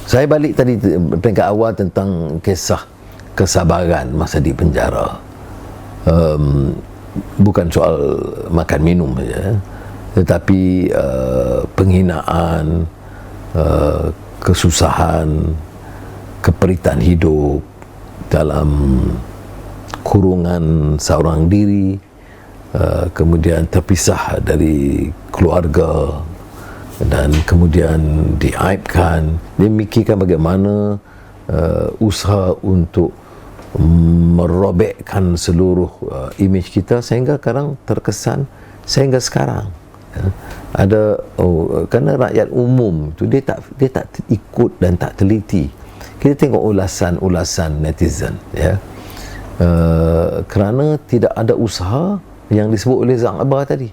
Saya balik tadi peringkat awal tentang kisah kesabaran masa di penjara. Bukan soal makan minum saja, tetapi penghinaan, kesusahan, keperitan hidup dalam kurungan seorang diri, kemudian terpisah dari keluarga, dan kemudian diaibkan. Dia mikirkan bagaimana usaha untuk merobekkan seluruh imej kita sehingga sekarang terkesan sehingga sekarang ada kerana rakyat umum tu dia tak ikut dan tak teliti. Kita tengok ulasan netizen, ya, kerana tidak ada usaha yang disebut oleh Zang Abah tadi.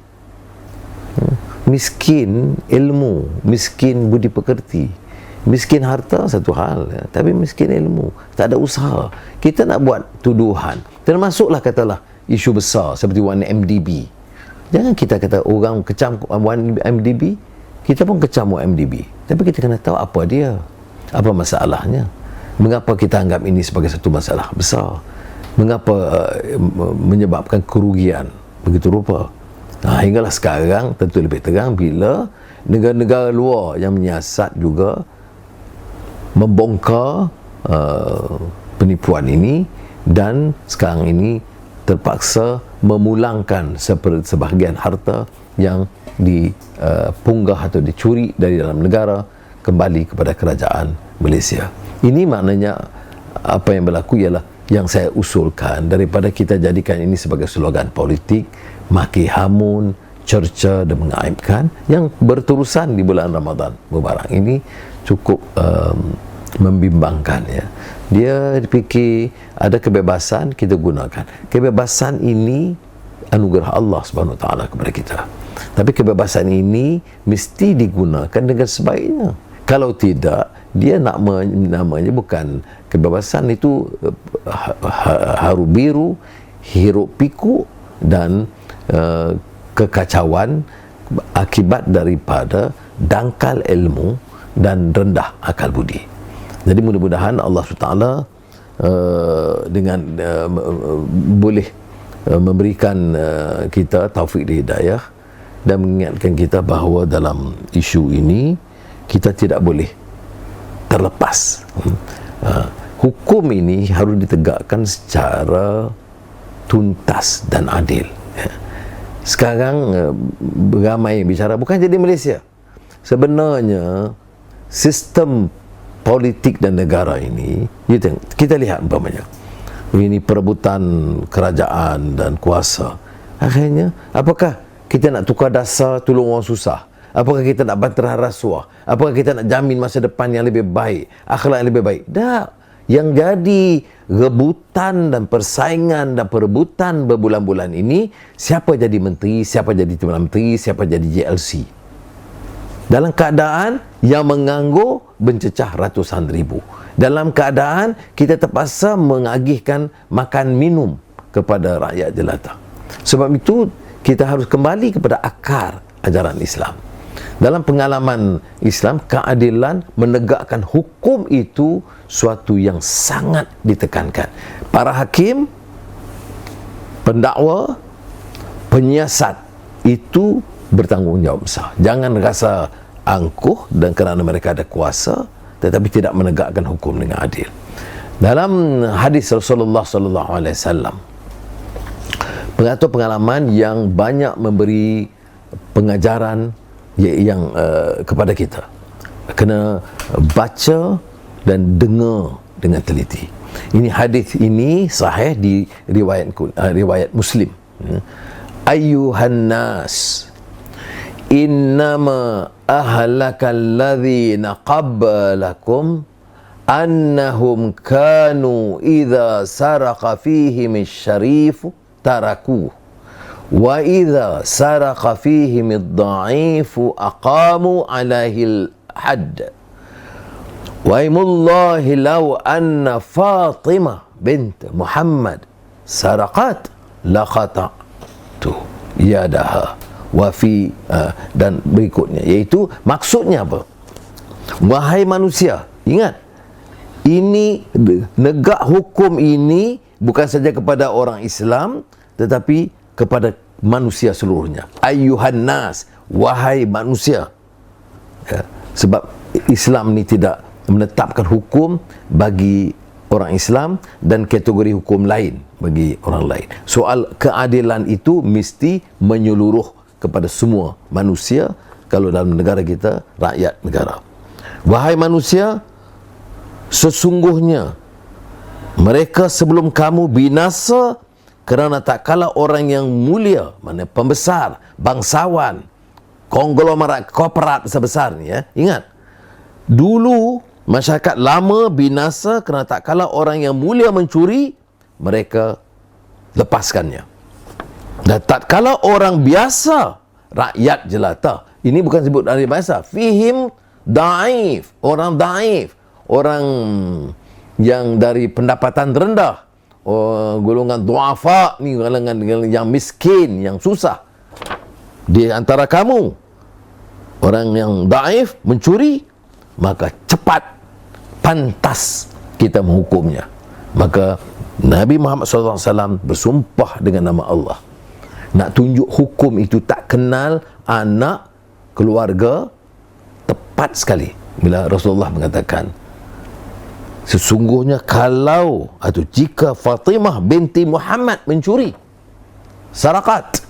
Miskin ilmu, miskin budi pekerti, miskin harta satu hal, ya, tapi miskin ilmu, tak ada usaha. Kita nak buat tuduhan, termasuklah katalah isu besar seperti 1MDB. Jangan kita kata orang kecam 1MDB, kita pun kecam 1MDB, tapi kita kena tahu apa dia, apa masalahnya, mengapa kita anggap ini sebagai satu masalah besar, mengapa menyebabkan kerugian begitu rupa. Hinggalah sekarang tentu lebih terang bila negara-negara luar yang menyiasat juga membongkar penipuan ini, dan sekarang ini terpaksa memulangkan sebahagian harta yang dipunggah atau dicuri dari dalam negara kembali kepada kerajaan Malaysia. Ini maknanya apa yang berlaku ialah yang saya usulkan, daripada kita jadikan ini sebagai slogan politik, maki hamun, cerca dan mengaibkan yang berterusan di bulan Ramadan Mubarak ini cukup membimbangkan, ya. Dia dipikir ada kebebasan, kita gunakan. Kebebasan ini anugerah Allah Subhanahu Wa Taala kepada kita. Tapi kebebasan ini mesti digunakan dengan sebaiknya. Kalau tidak, dia namanya bukan kebebasan, itu haru biru, hiruk pikuk dan kekacauan akibat daripada dangkal ilmu dan rendah akal budi. Jadi mudah-mudahan Allah SWT dengan boleh memberikan kita taufik dan hidayah dan mengingatkan kita bahawa dalam isu ini kita tidak boleh terlepas. Hukum ini harus ditegakkan secara tuntas dan adil. Sekarang ramai bicara bukan jadi Malaysia. Sebenarnya sistem politik dan negara ini, kita lihat umpamanya ini perebutan kerajaan dan kuasa. Akhirnya apakah kita nak tukar dasar tolong orang susah? Apakah kita nak banterah rasuah? Apakah kita nak jamin masa depan yang lebih baik, akhlak yang lebih baik? Tak. Yang jadi rebutan dan persaingan dan perebutan berbulan-bulan ini, siapa jadi menteri, siapa jadi Timbalan Menteri, siapa jadi JLC. Dalam keadaan yang menganggur mencecah ratusan ribu. Dalam keadaan kita terpaksa mengagihkan makan minum kepada rakyat jelata. Sebab itu kita harus kembali kepada akar ajaran Islam. Dalam pengalaman Islam, keadilan, menegakkan hukum itu suatu yang sangat ditekankan. Para hakim, pendakwa, penyiasat itu bertanggungjawab besar. Jangan rasa angkuh dan kerana mereka ada kuasa tetapi tidak menegakkan hukum dengan adil. Dalam hadis Rasulullah sallallahu alaihi wasallam, pengatur pengalaman yang banyak memberi pengajaran yang kepada kita, kena baca dan dengar dengan teliti. Ini hadis ini sahih di riwayat Muslim. Ayyuhan nas, innama ahlakal ladzina qablakum annahum kanu idza saraqa fihim asy-syarif tarakuhu wa idza saraqa fihim ad-dha'if aqamu alaihi al-hadd. Wa imullahi law anna Fatimah bint Muhammad saraqat laqata'tu yadaha wa fi dan berikutnya, iaitu maksudnya apa? Wahai manusia, Ingat, ini negak hukum ini bukan saja kepada orang Islam, tetapi kepada manusia seluruhnya. Ayyuhan nas, wahai manusia. Ya, sebab Islam ni tidak menetapkan hukum bagi orang Islam dan kategori hukum lain bagi orang lain. Soal keadilan itu mesti menyeluruh kepada semua manusia. Kalau dalam negara kita, rakyat negara. Wahai manusia, sesungguhnya mereka sebelum kamu binasa kerana tak kala orang yang mulia, mana pembesar, bangsawan, konglomerat, korporat besar-besar ni, ya. Ingat, dulu masyarakat lama binasa kerana tak kala orang yang mulia mencuri, mereka lepaskannya. Dan tak kala orang biasa, rakyat jelata. Ini bukan sebut dari biasa. Fihim daif, orang daif, orang yang dari pendapatan rendah, golongan duafa ni, golongan yang miskin, yang susah. Di antara kamu orang yang daif mencuri, maka cepat, pantas kita menghukumnya. Maka Nabi Muhammad SAW bersumpah dengan nama Allah, nak tunjuk hukum itu tak kenal anak, keluarga. Tepat sekali bila Rasulullah mengatakan, sesungguhnya kalau atau jika Fatimah binti Muhammad mencuri, sarakat,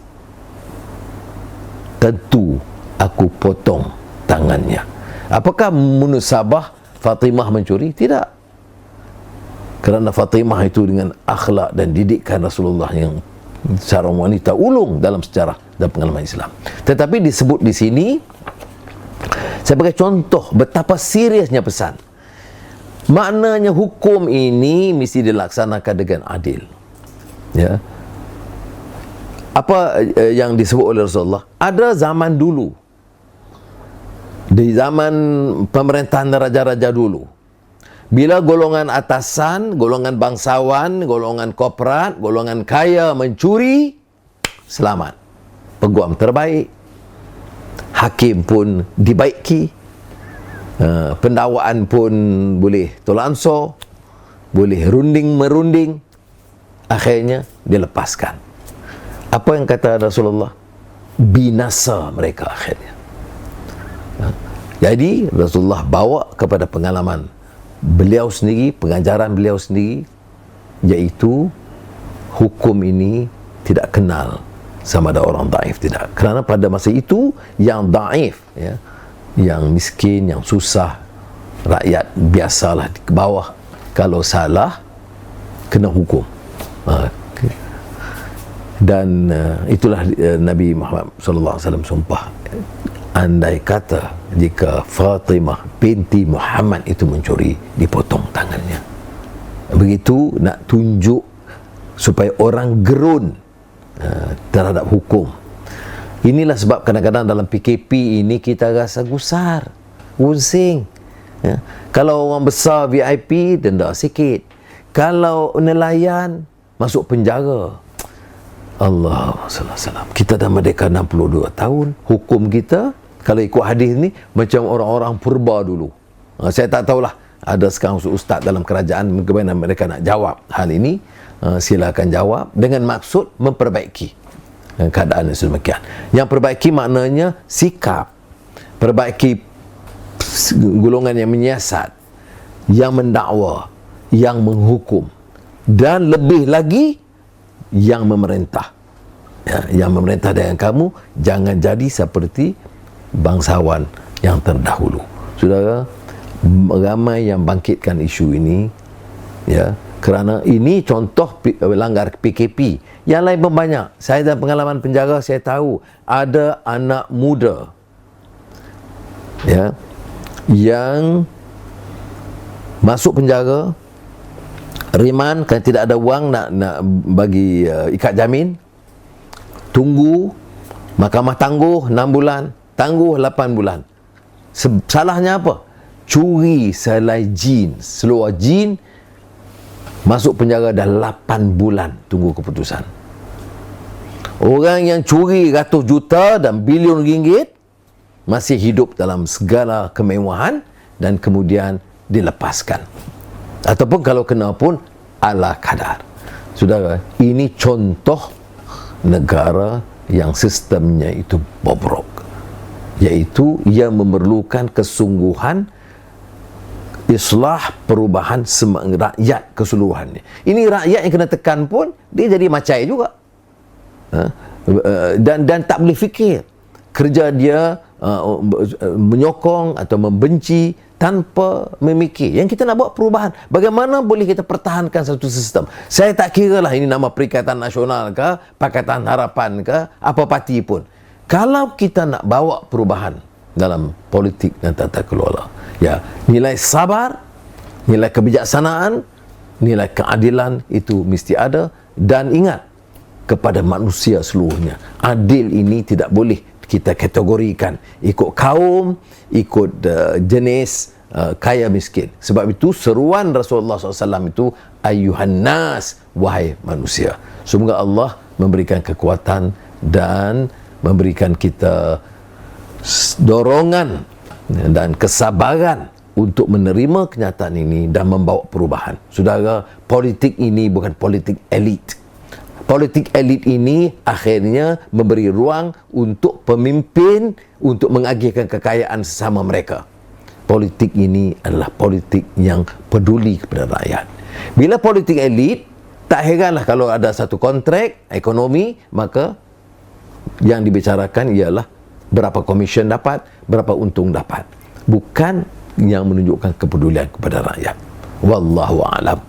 tentu aku potong tangannya. Apakah munasabah Fatimah mencuri? Tidak. Kerana Fatimah itu dengan akhlak dan didikan Rasulullah yang seorang wanita ulung dalam sejarah dan pengalaman Islam. Tetapi disebut di sini sebagai contoh betapa seriusnya pesan. Maknanya hukum ini mesti dilaksanakan dengan adil. Ya. Apa yang disebut oleh Rasulullah? Ada zaman dulu, di zaman pemerintahan raja-raja dulu, bila golongan atasan, golongan bangsawan, golongan korporat, golongan kaya mencuri, selamat. Peguam terbaik, hakim pun dibaiki, pendakwaan pun boleh tolak ansur, boleh runding-merunding, akhirnya dilepaskan. Apa yang kata Rasulullah? Binasa mereka akhirnya. Jadi Rasulullah bawa kepada pengalaman beliau sendiri, pengajaran beliau sendiri, iaitu hukum ini tidak kenal sama ada orang daif, tidak. Kerana pada masa itu yang daif, ya, yang miskin, yang susah, rakyat biasalah di bawah, kalau salah kena hukum. Dan itulah Nabi Muhammad SAW sumpah, andai kata jika Fatimah binti Muhammad itu mencuri, dipotong tangannya. Begitu nak tunjuk supaya orang gerun terhadap hukum. Inilah sebab kadang-kadang dalam PKP ini kita rasa gusar, pusing, ya. Kalau orang besar VIP, denda sikit. Kalau nelayan, masuk penjara. Allah, kita dah merdeka 62 tahun. Hukum kita, kalau ikut hadis ni, macam orang-orang purba dulu. Saya tak tahulah, ada sekarang ustaz dalam kerajaan, bagaimana mereka nak jawab hal ini. Silakan jawab dengan maksud memperbaiki keadaan yang sedemikian. Yang perbaiki maknanya sikap, perbaiki golongan yang menyiasat, yang mendakwa, yang menghukum, dan lebih lagi yang memerintah, ya, yang memerintah dengan kamu. Jangan jadi seperti bangsawan yang terdahulu. Saudara, ramai yang bangkitkan isu ini, ya, kerana ini contoh langgar PKP. Yang lain pun banyak. Saya dalam pengalaman penjara, saya tahu ada anak muda, ya, yang masuk penjara, riman kerana tidak ada wang nak bagi ikat jamin, tunggu, mahkamah tangguh 6 bulan, tangguh 8 bulan. Salahnya apa? Curi selai jin, seluar jin, masuk penjara dah 8 bulan tunggu keputusan. Orang yang curi ratus juta dan bilion ringgit masih hidup dalam segala kemewahan, dan kemudian dilepaskan. Ataupun kalau kena pun ala kadar. Saudara, ini contoh negara yang sistemnya itu bobrok, iaitu ia memerlukan kesungguhan islah, perubahan rakyat keseluruhannya. Ini rakyat yang kena tekan pun dia jadi macai juga, dan tak boleh fikir. Kerja dia menyokong atau membenci tanpa memikir. Yang kita nak buat perubahan, bagaimana boleh kita pertahankan satu sistem. Saya tak kira lah ini nama Perikatan Nasional ke, Pakatan Harapan ke, apa parti pun. Kalau kita nak bawa perubahan dalam politik dan tata kelola, ya, nilai sabar, nilai kebijaksanaan, nilai keadilan itu mesti ada. Dan ingat, kepada manusia seluruhnya, adil ini tidak boleh kita kategorikan ikut kaum, ikut jenis, kaya miskin. Sebab itu seruan Rasulullah SAW itu, ayyuhan nas, wahai manusia. Semoga Allah memberikan kekuatan dan memberikan kita dorongan dan kesabaran untuk menerima kenyataan ini dan membawa perubahan. Saudara, politik ini bukan politik elit. Politik elit ini akhirnya memberi ruang untuk pemimpin untuk mengagihkan kekayaan sesama mereka. Politik ini adalah politik yang peduli kepada rakyat. Bila politik elit, tak heranlah kalau ada satu kontrak ekonomi, maka yang dibicarakan ialah berapa komisen dapat, berapa untung dapat. Bukan yang menunjukkan kepedulian kepada rakyat. Wallahu a'lam.